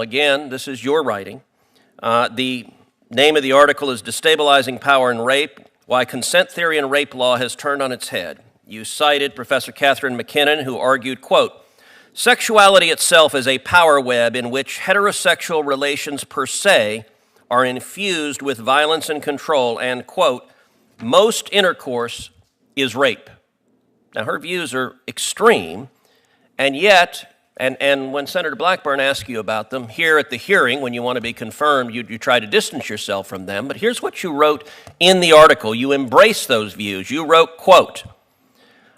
Again, this is your writing. The name of the article is Destabilizing Power in Rape, Why Consent Theory and Rape Law Has Turned on Its Head. You cited Professor Catherine McKinnon, who argued, quote, sexuality itself is a power web in which heterosexual relations per se are infused with violence and control, and, quote, most intercourse is rape. Now, her views are extreme, and yet, and when Senator Blackburn asked you about them, here at the hearing, when you want to be confirmed, you try to distance yourself from them. But here's what you wrote in the article. You embrace those views. You wrote, quote,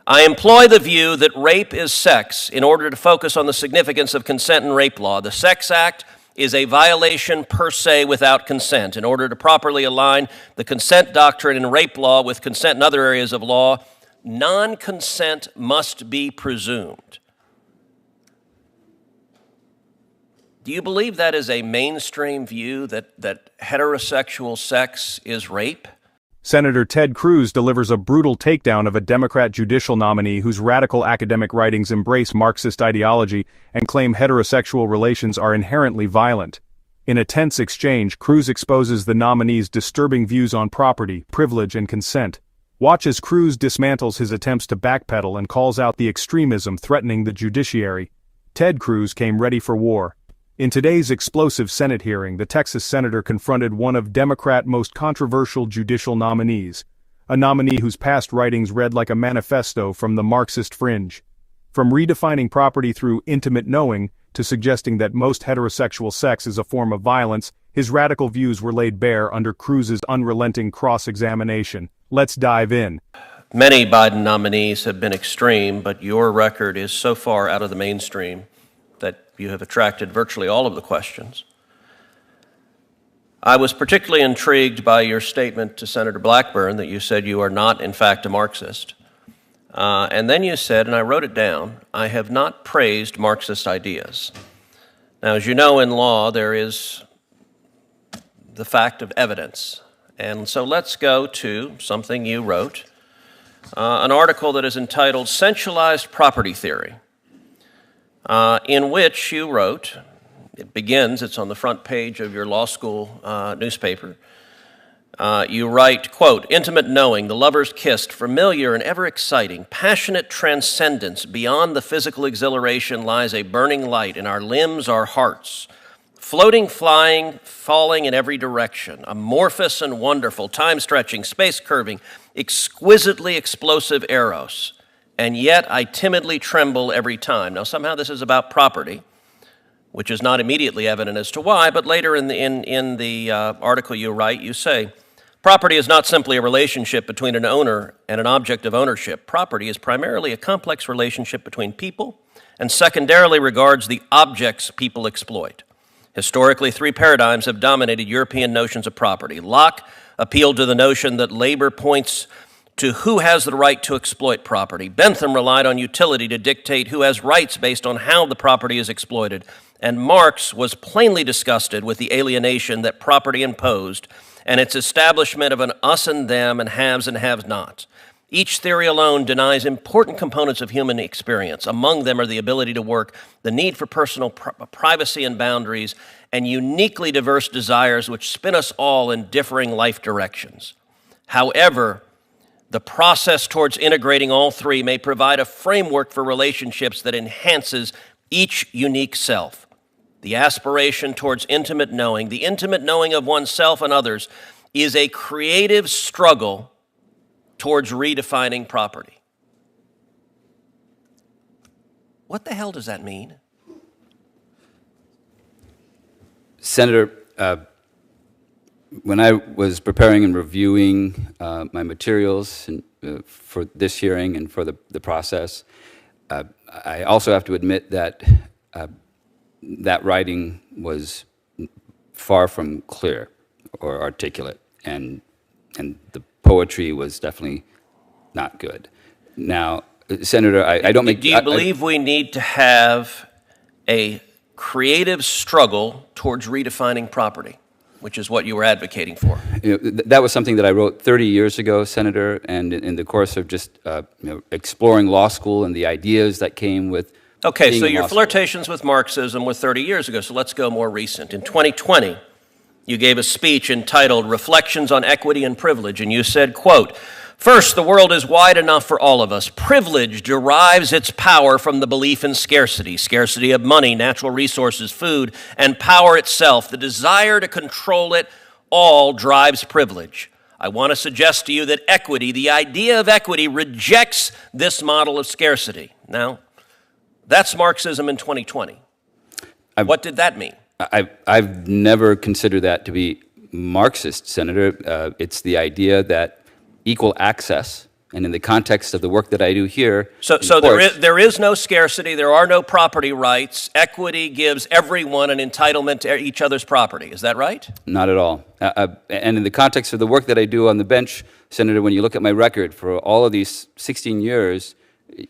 I employ the view that rape is sex in order to focus on the significance of consent and rape law. The Sex Act is a violation per se without consent. In order to properly align the consent doctrine in rape law with consent in other areas of law, non-consent must be presumed. Do you believe that is a mainstream view, that heterosexual sex is rape? Senator Ted Cruz delivers a brutal takedown of a Democrat judicial nominee whose radical academic writings embrace Marxist ideology and claim heterosexual relations are inherently violent. In a tense exchange, Cruz exposes the nominee's disturbing views on property, privilege, and consent. Watch as Cruz dismantles his attempts to backpedal and calls out the extremism threatening the judiciary. Ted Cruz came ready for war. In today's explosive Senate hearing, the Texas senator confronted one of Democrats' most controversial judicial nominees, a nominee whose past writings read like a manifesto from the Marxist fringe. From redefining property through intimate knowing to suggesting that most heterosexual sex is a form of violence, his radical views were laid bare under Cruz's unrelenting cross-examination. Let's dive in. Many Biden nominees have been extreme, but your record is so far out of the mainstream that you have attracted virtually all of the questions. I was particularly intrigued by your statement to Senator Blackburn that you said you are not, in fact, a Marxist. And then you said, and I wrote it down, I have not praised Marxist ideas. Now, as you know, in law, there is the fact of evidence. And so let's go to something you wrote, an article that is entitled Centralized Property Theory, in which you wrote, it's on the front page of your law school newspaper. You write, quote, intimate knowing, the lovers kissed, familiar and ever exciting, passionate transcendence, beyond the physical exhilaration lies a burning light in our limbs, our hearts, floating, flying, falling in every direction, amorphous and wonderful, time-stretching, space-curving, exquisitely explosive eros. And yet I timidly tremble every time. Now, somehow this is about property, which is not immediately evident as to why, but later in the article you write, you say, property is not simply a relationship between an owner and an object of ownership. Property is primarily a complex relationship between people and secondarily regards the objects people exploit. Historically, three paradigms have dominated European notions of property. Locke appealed to the notion that labor points to who has the right to exploit property. Bentham relied on utility to dictate who has rights based on how the property is exploited. And Marx was plainly disgusted with the alienation that property imposed and its establishment of an us and them and haves and have-nots. Each theory alone denies important components of human experience. Among them are the ability to work, the need for personal privacy and boundaries, and uniquely diverse desires which spin us all in differing life directions. However, the process towards integrating all three may provide a framework for relationships that enhances each unique self. The aspiration towards intimate knowing, the intimate knowing of oneself and others, is a creative struggle towards redefining property. What the hell does that mean? Senator, when I was preparing and reviewing my materials for this hearing and for the process, I also have to admit that that writing was far from clear or articulate, and the poetry was definitely not good. Now, Senator, I don't make... Do you believe we need to have a creative struggle towards redefining property, which is what you were advocating for? That was something that I wrote 30 years ago, Senator, and in the course of just exploring law school and the ideas that came with Okay, being so in your law school. flirtations with Marxism were 30 years ago, so let's go more recent. In 2020, you gave a speech entitled Reflections on Equity and Privilege, and you said, quote, "First, the world is wide enough for all of us. Privilege derives its power from the belief in scarcity, scarcity of money, natural resources, food, and power itself. The desire to control it all drives privilege. I want to suggest to you that equity, the idea of equity, rejects this model of scarcity." Now, that's Marxism in 2020. What did that mean? I've never considered that to be Marxist, Senator. It's the idea that equal access, and in the context of the work that I do here, So there is no scarcity, there are no property rights. Equity gives everyone an entitlement to each other's property. Is that right? not at all. And in the context of the work that I do on the bench, Senator, when you look at my record for all of these 16 years,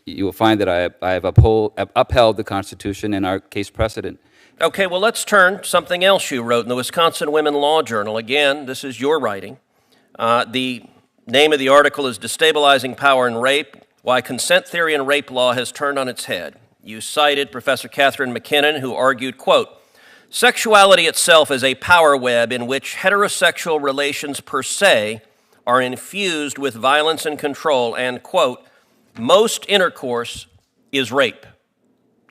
you will find that I have upheld the Constitution and our case precedent. Okay, well, let's turn to something else you wrote in the Wisconsin Women Law Journal. Again, this is your writing. The name of the article is Destabilizing Power and Rape, Why Consent Theory and Rape Law Has Turned on Its Head. You cited Professor Catherine McKinnon, who argued, quote, "Sexuality itself is a power web in which heterosexual relations per se are infused with violence and control, and, quote, most intercourse is rape."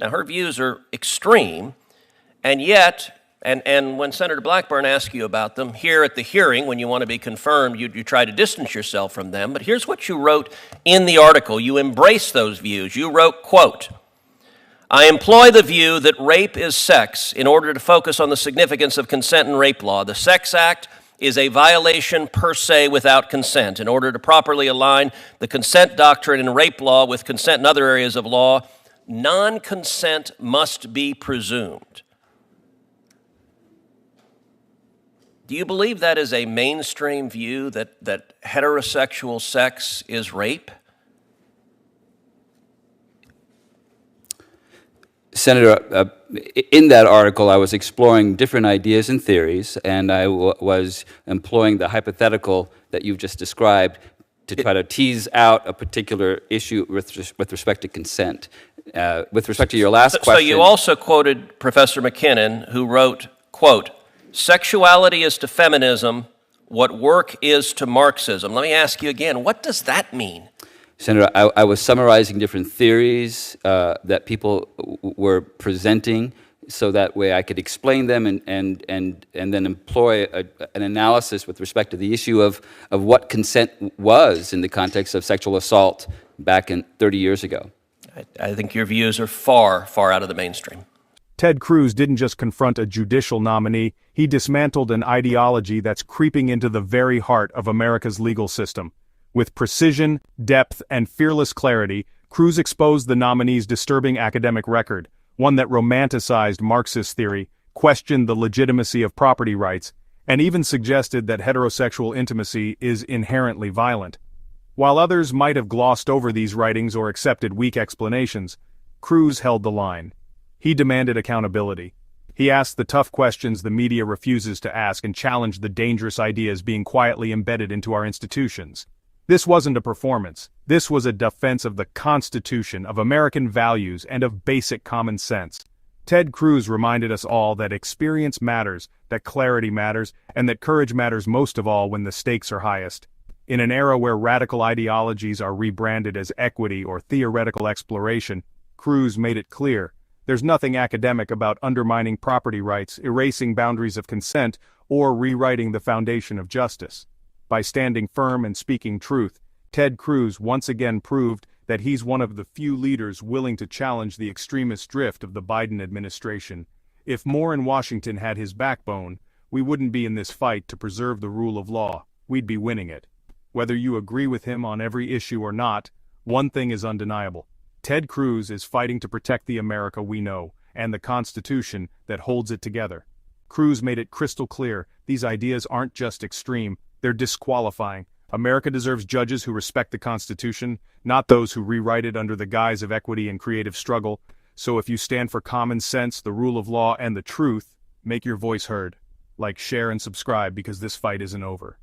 Now, her views are extreme, and yet, and when Senator Blackburn asked you about them, here at the hearing, when you want to be confirmed, you try to distance yourself from them. But here's what you wrote in the article. You embrace those views. You wrote, quote, "I employ the view that rape is sex in order to focus on the significance of consent in rape law. The Sex Act is a violation per se without consent. In order to properly align the consent doctrine in rape law with consent in other areas of law, non-consent must be presumed." Do you believe that is a mainstream view, that heterosexual sex is rape? Senator, in that article, I was exploring different ideas and theories, and I was employing the hypothetical that you've just described to try to tease out a particular issue with respect to consent. With respect to your last question... So you also quoted Professor McKinnon, who wrote, quote, "Sexuality is to feminism what work is to Marxism." Let me ask you again, what does that mean? Senator, I was summarizing different theories that people were presenting, so that way I could explain them and then employ an analysis with respect to the issue of what consent was in the context of sexual assault back in 30 years ago. I think your views are far, far out of the mainstream. Ted Cruz didn't just confront a judicial nominee, he dismantled an ideology that's creeping into the very heart of America's legal system. With precision, depth, and fearless clarity, Cruz exposed the nominee's disturbing academic record, one that romanticized Marxist theory, questioned the legitimacy of property rights, and even suggested that heterosexual intimacy is inherently violent. While others might have glossed over these writings or accepted weak explanations, Cruz held the line. He demanded accountability. He asked the tough questions the media refuses to ask and challenged the dangerous ideas being quietly embedded into our institutions. This wasn't a performance. This was a defense of the Constitution, of American values, and of basic common sense. Ted Cruz reminded us all that experience matters, that clarity matters, and that courage matters most of all when the stakes are highest. In an era where radical ideologies are rebranded as equity or theoretical exploration, Cruz made it clear: there's nothing academic about undermining property rights, erasing boundaries of consent, or rewriting the foundation of justice. By standing firm and speaking truth, Ted Cruz once again proved that he's one of the few leaders willing to challenge the extremist drift of the Biden administration. If Moore in Washington had his backbone, we wouldn't be in this fight to preserve the rule of law. We'd be winning it. Whether you agree with him on every issue or not, one thing is undeniable. Ted Cruz is fighting to protect the America we know, and the Constitution that holds it together. Cruz made it crystal clear, these ideas aren't just extreme, they're disqualifying. America deserves judges who respect the Constitution, not those who rewrite it under the guise of equity and creative struggle. So if you stand for common sense, the rule of law, and the truth, make your voice heard. Like, share, and subscribe, because this fight isn't over.